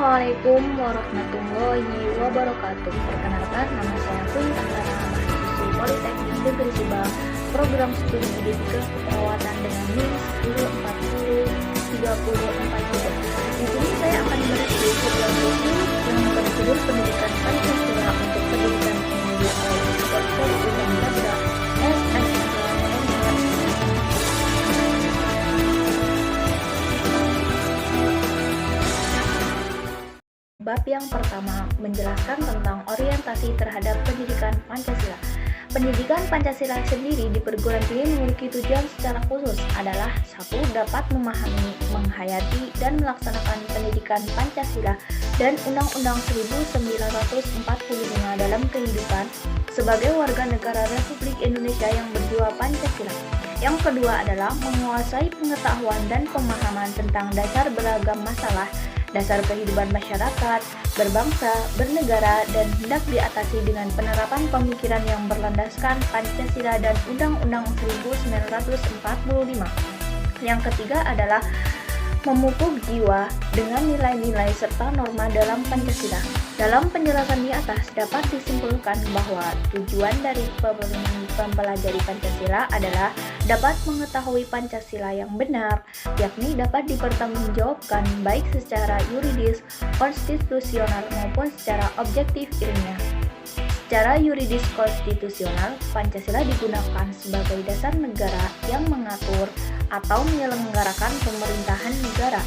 Assalamualaikum warahmatullahi wabarakatuh. Perkenalkan, nama saya Queen Antara, mahasiswi Politeknik Negeri Subang, program studi pendidikan keperawatan dengan NIM 10403043. Di sini saya akan mereview program studi yang berjudul Pendidikan Pancasila untuk Pendidikan Tinggi oleh Dr. Ulan Chandra, SSNM. Bab yang pertama menjelaskan tentang orientasi terhadap pendidikan Pancasila. Pendidikan Pancasila sendiri di perguruan tinggi memiliki tujuan secara khusus adalah 1. Dapat memahami, menghayati, dan melaksanakan pendidikan Pancasila dan Undang-Undang 1945 dalam kehidupan sebagai warga negara Republik Indonesia yang berjiwa Pancasila. Yang kedua adalah menguasai pengetahuan dan pemahaman tentang dasar beragam masalah, dasar kehidupan masyarakat, berbangsa, bernegara, dan hendak diatasi dengan penerapan pemikiran yang berlandaskan Pancasila dan Undang-Undang 1945. Yang ketiga adalah memupuk jiwa dengan nilai-nilai serta norma dalam Pancasila. Dalam penjelasan di atas dapat disimpulkan bahwa tujuan dari mempelajari Pancasila adalah dapat mengetahui Pancasila yang benar, yakni dapat dipertanggungjawabkan baik secara yuridis, konstitusional maupun secara objektif ilmiah. Secara yuridis konstitusional, Pancasila digunakan sebagai dasar negara yang mengatur atau menyelenggarakan pemerintahan negara.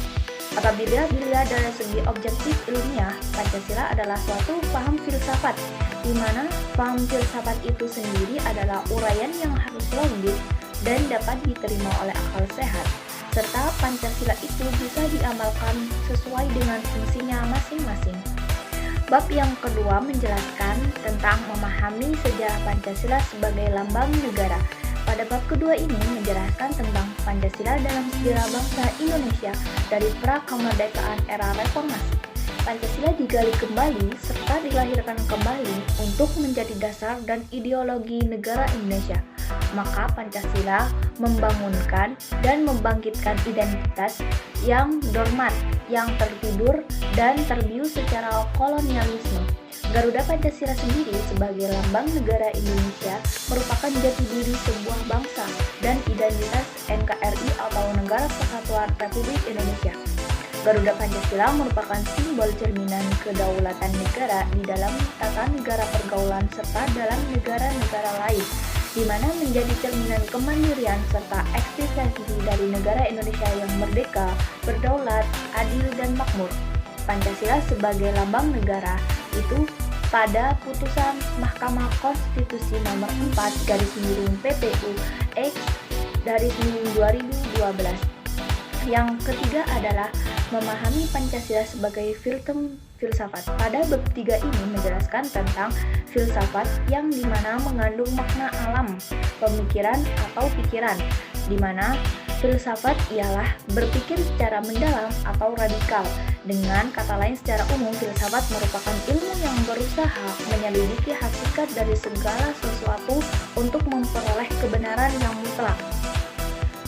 Apabila dilihat dari segi objektif ilmiah, Pancasila adalah suatu paham filsafat, di mana paham filsafat itu sendiri adalah uraian yang harus logis dan dapat diterima oleh akal sehat, serta Pancasila itu bisa diamalkan sesuai dengan fungsinya masing-masing. Bab yang kedua menjelaskan tentang memahami sejarah Pancasila sebagai lambang negara. Pada bab kedua ini menjelaskan tentang Pancasila dalam sejarah bangsa Indonesia dari pra-kemerdekaan era reformasi. Pancasila digali kembali serta dilahirkan kembali untuk menjadi dasar dan ideologi negara Indonesia. Maka Pancasila membangunkan dan membangkitkan identitas yang dormat, yang tertidur dan terbius secara kolonialisme. Garuda Pancasila sendiri sebagai lambang negara Indonesia merupakan jati diri sebuah bangsa dan identitas NKRI atau Negara Kesatuan Republik Indonesia. Garuda Pancasila merupakan simbol cerminan kedaulatan negara di dalam tata negara pergaulan serta dalam negara-negara lain, di mana menjadi cerminan kemandirian serta eksistensi dari negara Indonesia yang merdeka, berdaulat, adil, dan makmur. Pancasila sebagai lambang negara itu pada putusan Mahkamah Konstitusi nomor 4/PPU X dari 2012. Yang ketiga adalah memahami Pancasila sebagai filsafat. Pada bab 3 ini menjelaskan tentang filsafat yang dimana mengandung makna alam, pemikiran atau pikiran, dimana filsafat ialah berpikir secara mendalam atau radikal. Dengan kata lain, secara umum, filsafat merupakan ilmu yang berusaha menyelidiki hakikat dari segala sesuatu untuk memperoleh kebenaran yang mutlak.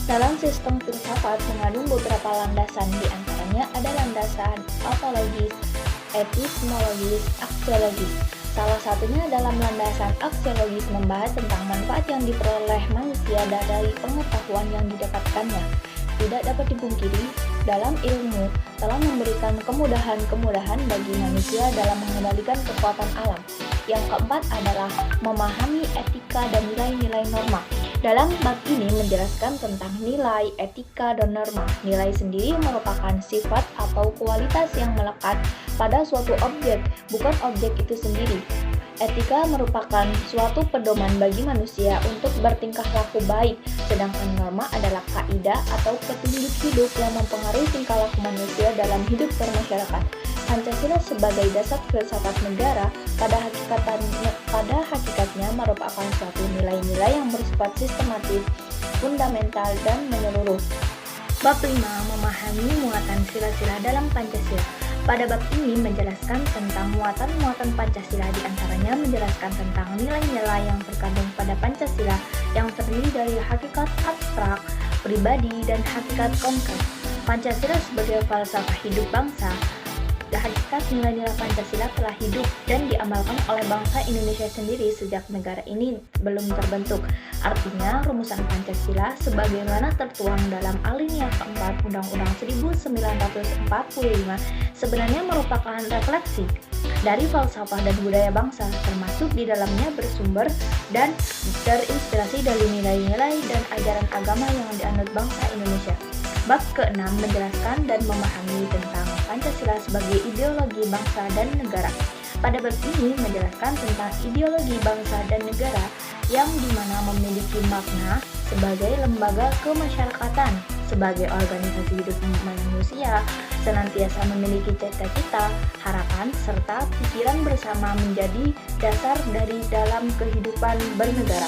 Dalam sistem filsafat mengandung beberapa landasan, di antaranya ada landasan ontologis, epistemologis, aksiologis. Salah satunya dalam landasan aksiologis membahas tentang manfaat yang diperoleh manusia dari pengetahuan yang didapatkannya. Tidak dapat dipungkiri, dalam ilmu telah memberikan kemudahan-kemudahan bagi manusia dalam mengendalikan kekuatan alam. Yang keempat adalah memahami etika dan nilai-nilai norma. Dalam bab ini menjelaskan tentang nilai, etika, dan norma. Nilai sendiri merupakan sifat atau kualitas yang melekat pada suatu objek, bukan objek itu sendiri. Etika merupakan suatu pedoman bagi manusia untuk bertingkah laku baik, sedangkan norma adalah kaidah atau petunjuk hidup yang mempengaruhi tingkah laku manusia dalam hidup bermasyarakat. Pancasila sebagai dasar filsafat negara pada hakikatnya merupakan suatu nilai-nilai yang bersifat sistematis, fundamental, dan menyeluruh. Bab 5 memahami muatan sila-sila dalam Pancasila. Pada bab ini menjelaskan tentang muatan-muatan Pancasila, di antaranya menjelaskan tentang nilai-nilai yang terkandung pada Pancasila yang terdiri dari hakikat abstrak, pribadi, dan hakikat konkret. Pancasila sebagai falsafah hidup bangsa pada hakikat nilai-nilai Pancasila telah hidup dan diamalkan oleh bangsa Indonesia sendiri sejak negara ini belum terbentuk. Artinya, rumusan Pancasila sebagaimana tertuang dalam alinea keempat Undang-Undang 1945 sebenarnya merupakan refleksi dari falsafah dan budaya bangsa, termasuk di dalamnya bersumber dan terinspirasi dari nilai-nilai dan ajaran agama yang dianut bangsa Indonesia. Bab ke-6 menjelaskan dan memahami tentang Pancasila sebagai ideologi bangsa dan negara. Pada bab ini menjelaskan tentang ideologi bangsa dan negara yang dimana memiliki makna sebagai lembaga kemasyarakatan, sebagai organisasi hidup manusia, senantiasa memiliki cita-cita, harapan, serta pikiran bersama menjadi dasar dari dalam kehidupan bernegara.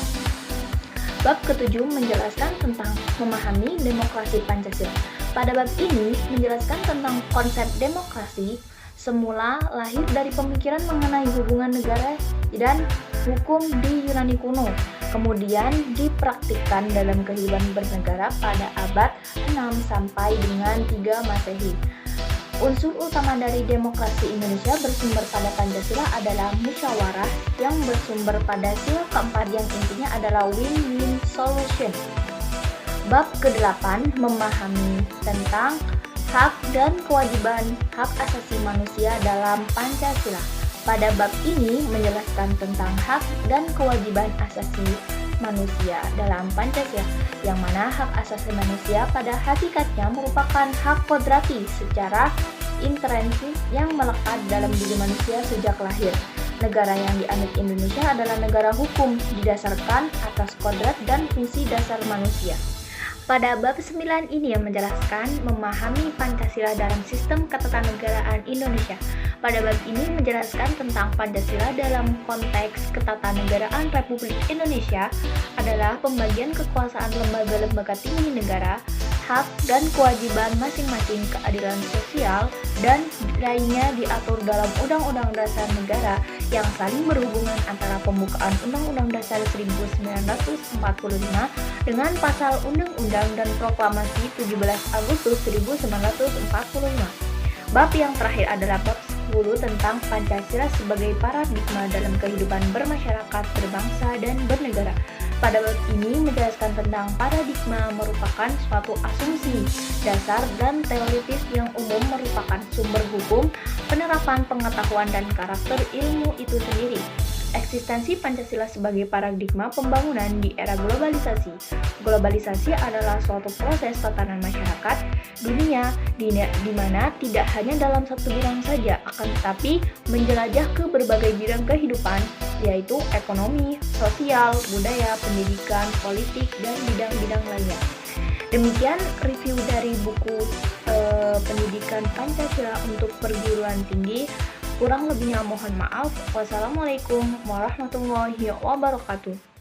Bab ke-7 menjelaskan tentang memahami demokrasi Pancasila. Pada bab ini menjelaskan tentang konsep demokrasi semula lahir dari pemikiran mengenai hubungan negara dan hukum di Yunani kuno, kemudian dipraktikkan dalam kehidupan bernegara pada abad 6 sampai dengan 3 Masehi. Unsur utama dari demokrasi Indonesia bersumber pada Pancasila adalah musyawarah yang bersumber pada sila keempat yang intinya adalah win-win solution. Bab ke-8 memahami tentang hak dan kewajiban hak asasi manusia dalam Pancasila. Pada bab ini menjelaskan tentang hak dan kewajiban asasi manusia dalam Pancasila, yang mana hak asasi manusia pada hakikatnya merupakan hak kodrati secara intrinsik yang melekat dalam diri manusia sejak lahir. Negara yang dianut Indonesia adalah negara hukum didasarkan atas kodrat dan fungsi dasar manusia. Pada bab 9 ini yang menjelaskan memahami Pancasila dalam sistem ketatanegaraan Indonesia. Pada bab ini menjelaskan tentang Pancasila dalam konteks ketatanegaraan Republik Indonesia adalah pembagian kekuasaan lembaga-lembaga tinggi negara, hak dan kewajiban masing-masing, keadilan sosial, dan lainnya diatur dalam Undang-Undang Dasar Negara yang saling berhubungan antara pembukaan Undang-Undang Dasar 1945 dengan pasal Undang-Undang dan Proklamasi 17 Agustus 1945. Bab yang terakhir adalah bab 10 tentang Pancasila sebagai paradigma dalam kehidupan bermasyarakat, berbangsa, dan bernegara. Pada bab ini menjelaskan tentang paradigma merupakan suatu asumsi dasar dan teoritis yang umum merupakan sumber hukum, penerapan pengetahuan dan karakter ilmu itu sendiri. Eksistensi Pancasila sebagai paradigma pembangunan di era globalisasi. Globalisasi adalah suatu proses tatanan masyarakat dunia di mana tidak hanya dalam satu bidang saja, akan tetapi menjelajah ke berbagai bidang kehidupan, yaitu ekonomi, sosial, budaya, pendidikan, politik, dan bidang-bidang lainnya. Demikian review dari buku pendidikan Pancasila untuk perguruan tinggi. Kurang lebihnya mohon maaf. Wassalamualaikum warahmatullahi wabarakatuh.